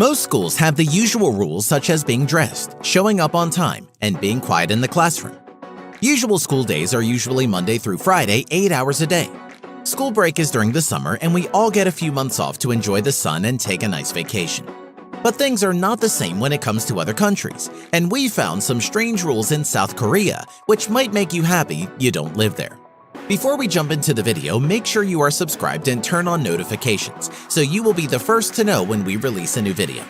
Most schools have the usual rules such as being dressed, showing up on time, and being quiet in the classroom. Usual school days are usually Monday through Friday, 8 hours a day. School break is during the summer and we all get a few months off to enjoy the sun and take a nice vacation. But things are not the same when it comes to other countries, and we found some strange rules in South Korea which might make you happy you don't live there. Before we jump into the video, make sure you are subscribed and turn on notifications so you will be the first to know when we release a new video.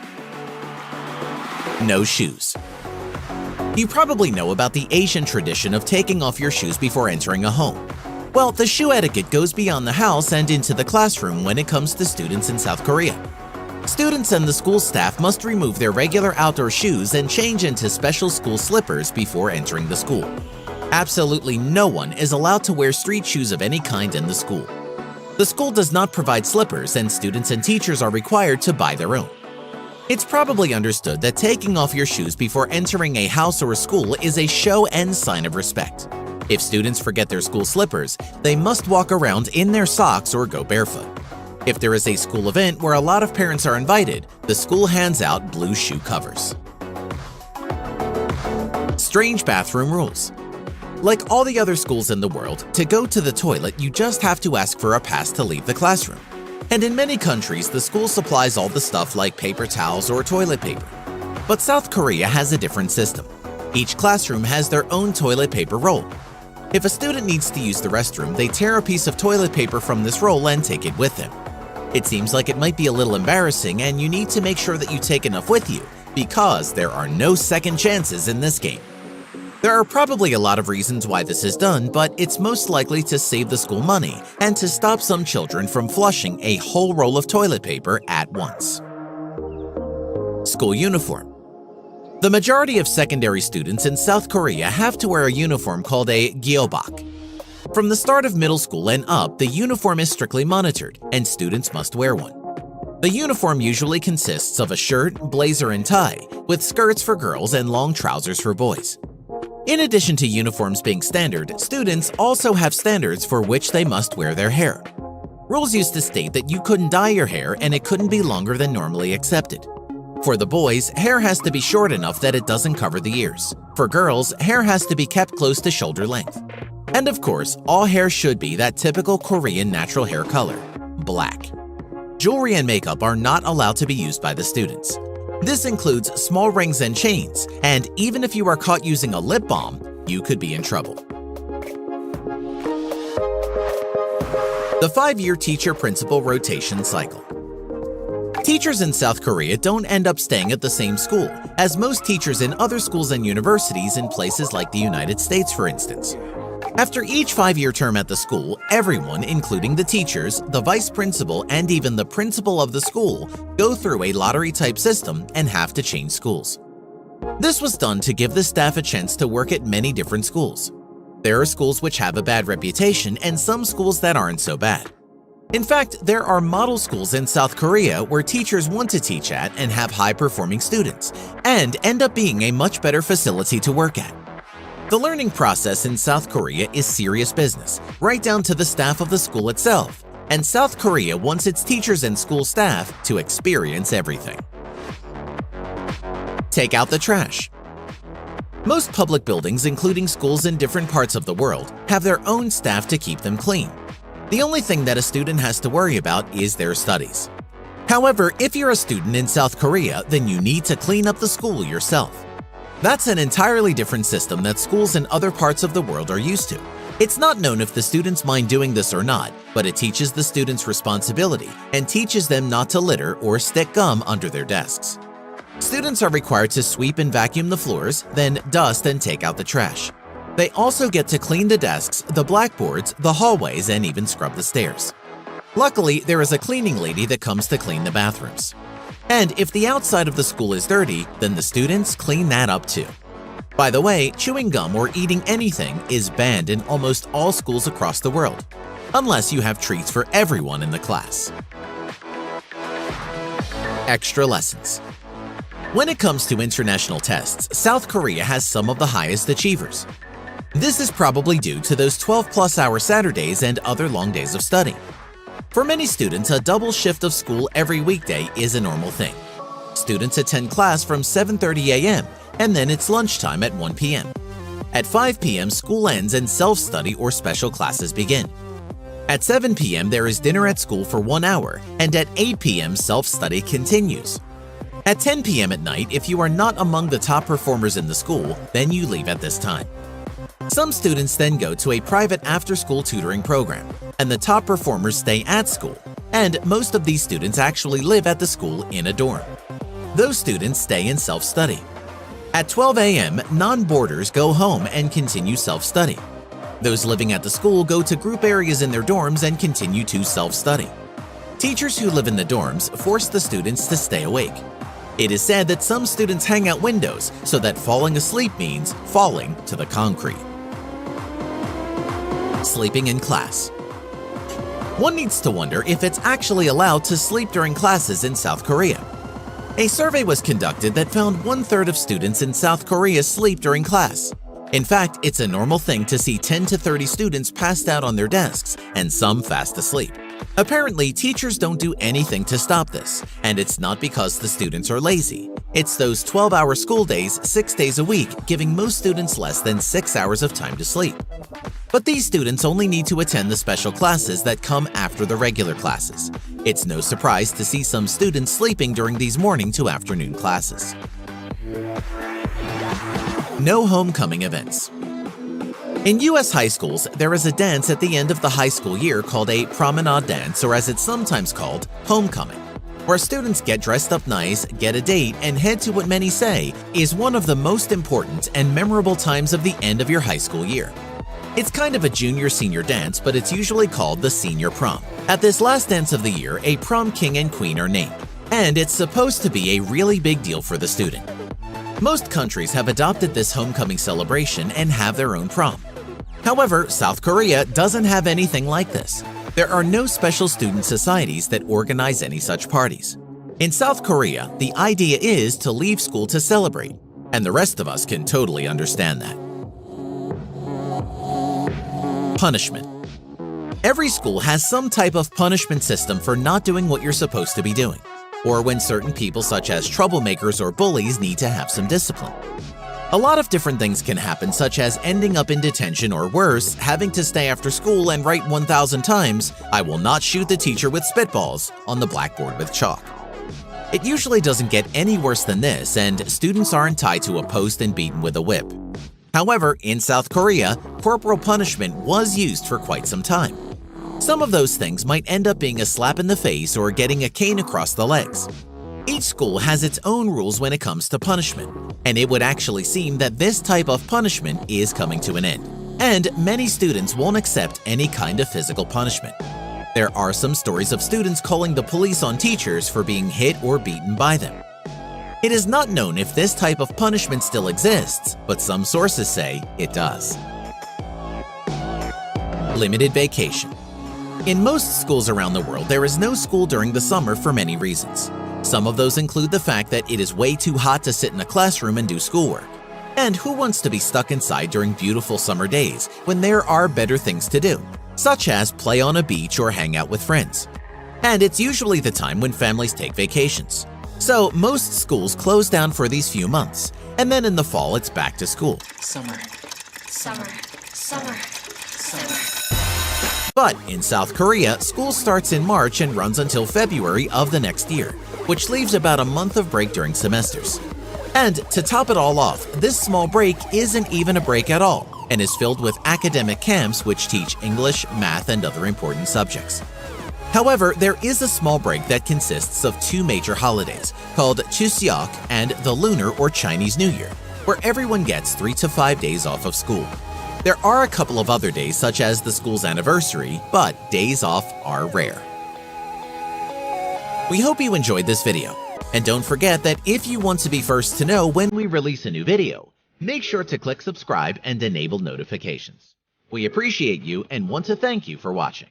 No shoes. You probably know about the Asian tradition of taking off your shoes before entering a home. Well, the shoe etiquette goes beyond the house and into the classroom when it comes to students in South Korea. Students and the school staff must remove their regular outdoor shoes and change into special school slippers before entering the school. Absolutely no one is allowed to wear street shoes of any kind in the school. The school does not provide slippers and students and teachers are required to buy their own. It's probably understood that taking off your shoes before entering a house or a school is a show and sign of respect. If students forget their school slippers, they must walk around in their socks or go barefoot. If there is a school event where a lot of parents are invited, the school hands out blue shoe covers. Strange bathroom rules. Like all the other schools in the world, to go to the toilet you just have to ask for a pass to leave the classroom. And in many countries, the school supplies all the stuff like paper towels or toilet paper. But South Korea has a different system. Each classroom has their own toilet paper roll. If a student needs to use the restroom, they tear a piece of toilet paper from this roll and take it with them. It seems like it might be a little embarrassing and you need to make sure that you take enough with you because there are no second chances in this game. There are probably a lot of reasons why this is done, but it's most likely to save the school money and to stop some children from flushing a whole roll of toilet paper at once. School uniform. The majority of secondary students in South Korea have to wear a uniform called a gyobok. From the start of middle school and up, the uniform is strictly monitored, and students must wear one. The uniform usually consists of a shirt, blazer, and tie, with skirts for girls and long trousers for boys. In addition to uniforms being standard, students also have standards for which they must wear their hair. Rules used to state that you couldn't dye your hair and it couldn't be longer than normally accepted. For the boys, hair has to be short enough that it doesn't cover the ears. For girls, hair has to be kept close to shoulder length. And of course, all hair should be that typical Korean natural hair color, black. Jewelry and makeup are not allowed to be used by the students. This includes small rings and chains, and even if you are caught using a lip balm, you could be in trouble. The 5-year teacher-principal rotation cycle. Teachers in South Korea don't end up staying at the same school, as most teachers in other schools and universities in places like the United States, for instance. After each 5-year term at the school, everyone, including the teachers, the vice principal, and even the principal of the school, go through a lottery-type system and have to change schools. This was done to give the staff a chance to work at many different schools. There are schools which have a bad reputation and some schools that aren't so bad. In fact, there are model schools in South Korea where teachers want to teach at and have high-performing students, and end up being a much better facility to work at. The learning process in South Korea is serious business, right down to the staff of the school itself, and South Korea wants its teachers and school staff to experience everything. Take out the trash. Most public buildings, including schools in different parts of the world, have their own staff to keep them clean. The only thing that a student has to worry about is their studies. However, if you're a student in South Korea, then you need to clean up the school yourself. That's an entirely different system that schools in other parts of the world are used to. It's not known if the students mind doing this or not, but it teaches the students responsibility and teaches them not to litter or stick gum under their desks. Students are required to sweep and vacuum the floors, then dust and take out the trash. They also get to clean the desks, the blackboards, the hallways, and even scrub the stairs. Luckily, there is a cleaning lady that comes to clean the bathrooms. And if the outside of the school is dirty, then the students clean that up too. By the way, chewing gum or eating anything is banned in almost all schools across the world, unless you have treats for everyone in the class. Extra lessons. When it comes to international tests, South Korea has some of the highest achievers. This is probably due to those 12-plus-hour Saturdays and other long days of study. For many students, a double shift of school every weekday is a normal thing. Students attend class from 7:30 a.m. and then it's lunchtime at 1 p.m. At 5 p.m., school ends and self-study or special classes begin. At 7 p.m., there is dinner at school for 1 hour, and at 8 p.m., self-study continues. At 10 p.m. at night, if you are not among the top performers in the school, then you leave at this time. Some students then go to a private after-school tutoring program, and the top performers stay at school, and most of these students actually live at the school in a dorm. Those students stay in self-study. At 12 a.m., non-boarders go home and continue self-study. Those living at the school go to group areas in their dorms and continue to self-study. Teachers who live in the dorms force the students to stay awake. It is said that some students hang out windows so that falling asleep means falling to the concrete. Sleeping in class. One needs to wonder if it's actually allowed to sleep during classes in South Korea. A survey was conducted that found 1/3 of students in South Korea sleep during class. In fact, it's a normal thing to see 10 to 30 students passed out on their desks and some fast asleep. Apparently, teachers don't do anything to stop this, and it's not because the students are lazy. It's those 12-hour school days 6 days a week, giving most students less than 6 hours of time to sleep. But these students only need to attend the special classes that come after the regular classes. It's no surprise to see some students sleeping during these morning to afternoon classes. No homecoming events. In U.S. high schools, there is a dance at the end of the high school year called a promenade dance, or as it's sometimes called, homecoming, where students get dressed up nice, get a date, and head to what many say is one of the most important and memorable times of the end of your high school year. It's kind of a junior-senior dance, but it's usually called the senior prom. At this last dance of the year, a prom king and queen are named, and it's supposed to be a really big deal for the student. Most countries have adopted this homecoming celebration and have their own prom. However, South Korea doesn't have anything like this. There are no special student societies that organize any such parties. In South Korea, the idea is to leave school to celebrate, and the rest of us can totally understand that. Punishment. Every school has some type of punishment system for not doing what you're supposed to be doing, or when certain people such as troublemakers or bullies need to have some discipline. A lot of different things can happen, such as ending up in detention or worse, having to stay after school and write 1,000 times, "I will not shoot the teacher with spitballs" on the blackboard with chalk. It usually doesn't get any worse than this, and students aren't tied to a post and beaten with a whip. However, in South Korea, corporal punishment was used for quite some time. Some of those things might end up being a slap in the face or getting a cane across the legs. Each school has its own rules when it comes to punishment, and it would actually seem that this type of punishment is coming to an end, and many students won't accept any kind of physical punishment. There are some stories of students calling the police on teachers for being hit or beaten by them. It is not known if this type of punishment still exists, but some sources say it does. Limited vacation. In most schools around the world, there is no school during the summer for many reasons. Some of those include the fact that it is way too hot to sit in a classroom and do schoolwork. And who wants to be stuck inside during beautiful summer days when there are better things to do, such as play on a beach or hang out with friends? And it's usually the time when families take vacations. So most schools close down for these few months, and then in the fall it's back to school. Summer, summer, summer, summer. But in South Korea, school starts in March and runs until February of the next year, which leaves about a month of break during semesters. And to top it all off, this small break isn't even a break at all, and is filled with academic camps which teach English, math, and other important subjects. However, there is a small break that consists of two major holidays, called Chuseok and the Lunar or Chinese New Year, where everyone gets 3 to 5 days off of school. There are a couple of other days, such as the school's anniversary, but days off are rare. We hope you enjoyed this video, and don't forget that if you want to be first to know when we release a new video, make sure to click subscribe and enable notifications. We appreciate you and want to thank you for watching.